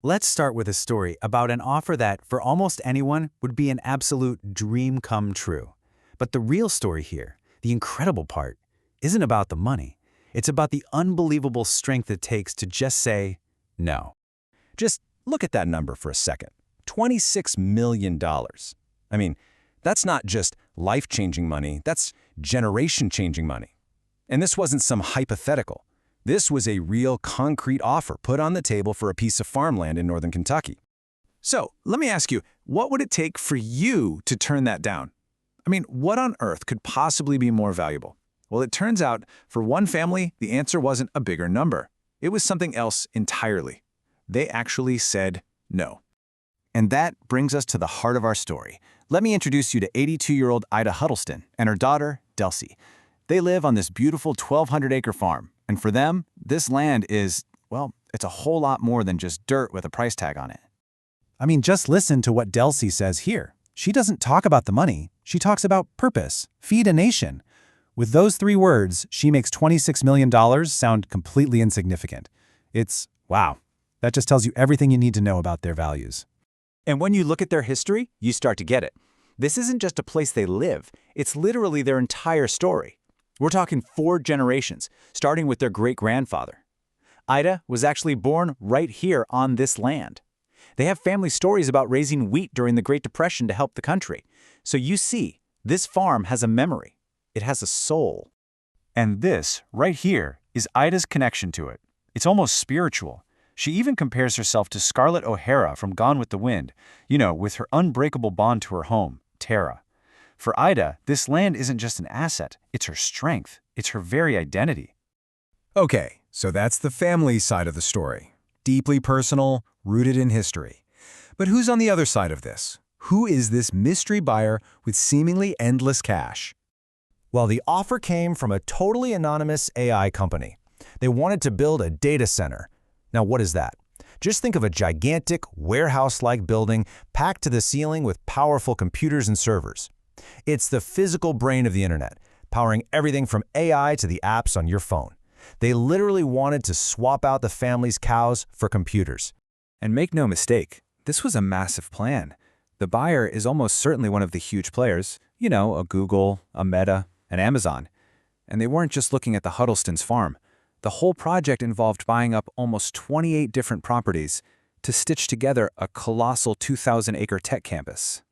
Let's start with a story about an offer that, for almost anyone, would be an absolute dream come true. But the real story here, the incredible part, isn't about the money. It's about the unbelievable strength it takes to just say no. Just look at that number for a second. $26 million. I mean, that's not just life-changing money, that's generation-changing money. And this wasn't some hypothetical. This was a real concrete offer put on the table for a piece of farmland in northern Kentucky. So, let me ask you, what would it take for you to turn that down? I mean, what on earth could possibly be more valuable? Well, it turns out, for one family, the answer wasn't a bigger number. It was something else entirely. They actually said no. And that brings us to the heart of our story. Let me introduce you to 82-year-old Ida Huddleston and her daughter, Delcy. They live on this beautiful 1,200-acre farm, and for them, this land is, well, it's a whole lot more than just dirt with a price tag on it. I mean, just listen to what Delcy says here. She doesn't talk about the money. She talks about purpose, feed a nation. With those three words, she makes $26 million sound completely insignificant. It's, wow, that just tells you everything you need to know about their values. And when you look at their history, you start to get it. This isn't just a place they live. It's literally their entire story. We're talking 4 generations, starting with their great-grandfather. Ida was actually born right here on this land. They have family stories about raising wheat during the Great Depression to help the country. So you see, this farm has a memory. It has a soul. And this, right here, is Ida's connection to it. It's almost spiritual. She even compares herself to Scarlett O'Hara from Gone with the Wind, with her unbreakable bond to her home, Tara. For Ida, this land isn't just an asset, it's her strength, it's her very identity. Okay, so that's the family side of the story. Deeply personal, rooted in history. But who's on the other side of this? Who is this mystery buyer with seemingly endless cash? Well, the offer came from a totally anonymous AI company. They wanted to build a data center. Now, what is that? Just think of a gigantic, warehouse-like building packed to the ceiling with powerful computers and servers. It's the physical brain of the internet, powering everything from AI to the apps on your phone. They literally wanted to swap out the family's cows for computers. And make no mistake, this was a massive plan. The buyer is almost certainly one of the huge players, a Google, a Meta, an Amazon. And they weren't just looking at the Huddleston's farm. The whole project involved buying up almost 28 different properties to stitch together a colossal 2,000-acre tech campus.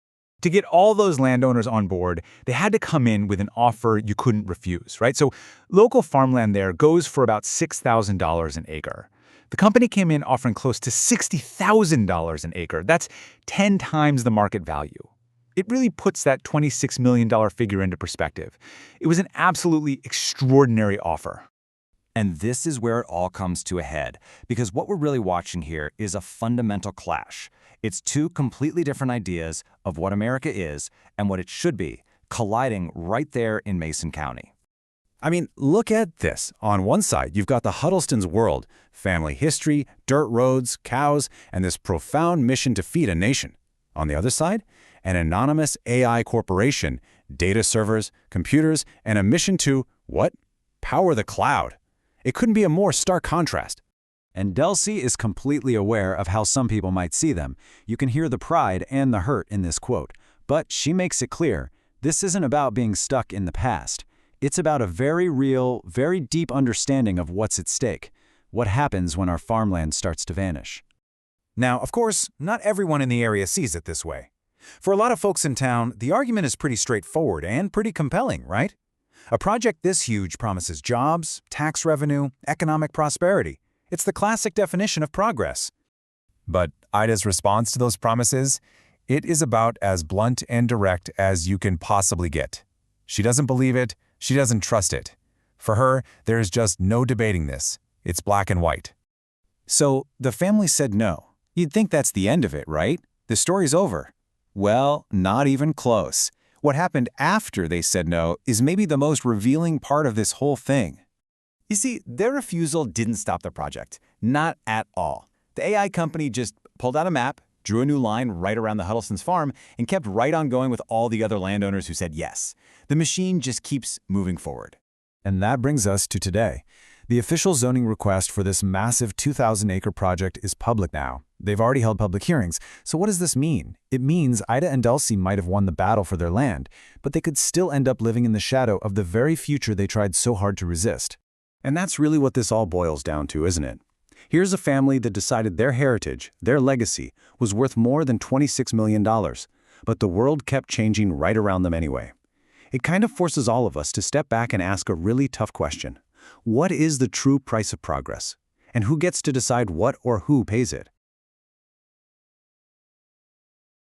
To get all those landowners on board, they had to come in with an offer you couldn't refuse, right? So local farmland there goes for about $6,000 an acre. The company came in offering close to $60,000 an acre. That's 10 times the market value. It really puts that $26 million figure into perspective. It was an absolutely extraordinary offer. And this is where it all comes to a head, because what we're really watching here is a fundamental clash. It's 2 completely different ideas of what America is and what it should be, colliding right there in Mason County. I mean, look at this. On one side, you've got the Huddleston's world, family history, dirt roads, cows, and this profound mission to feed a nation. On the other side, an anonymous AI corporation, data servers, computers, and a mission to, what? Power the cloud. It couldn't be a more stark contrast. And Delcy is completely aware of how some people might see them. You can hear the pride and the hurt in this quote. But she makes it clear, this isn't about being stuck in the past. It's about a very real, very deep understanding of what's at stake. What happens when our farmland starts to vanish. Now, of course, not everyone in the area sees it this way. For a lot of folks in town, the argument is pretty straightforward and pretty compelling, right? A project this huge promises jobs, tax revenue, economic prosperity. It's the classic definition of progress. But Ida's response to those promises? It is about as blunt and direct as you can possibly get. She doesn't believe it. She doesn't trust it. For her, there is just no debating this. It's black and white. So the family said no. You'd think that's the end of it, right? The story's over. Well, not even close. What happened after they said no is maybe the most revealing part of this whole thing. You see, their refusal didn't stop the project. Not at all. The AI company just pulled out a map, drew a new line right around the Huddleston's farm, and kept right on going with all the other landowners who said yes. The machine just keeps moving forward. And that brings us to today. The official zoning request for this massive 2,000-acre project is public now. They've already held public hearings. So what does this mean? It means Ida and Dulcie might have won the battle for their land, but they could still end up living in the shadow of the very future they tried so hard to resist. And that's really what this all boils down to, isn't it? Here's a family that decided their heritage, their legacy, was worth more than $26 million, but the world kept changing right around them anyway. It kind of forces all of us to step back and ask a really tough question. What is the true price of progress? And who gets to decide what or who pays it?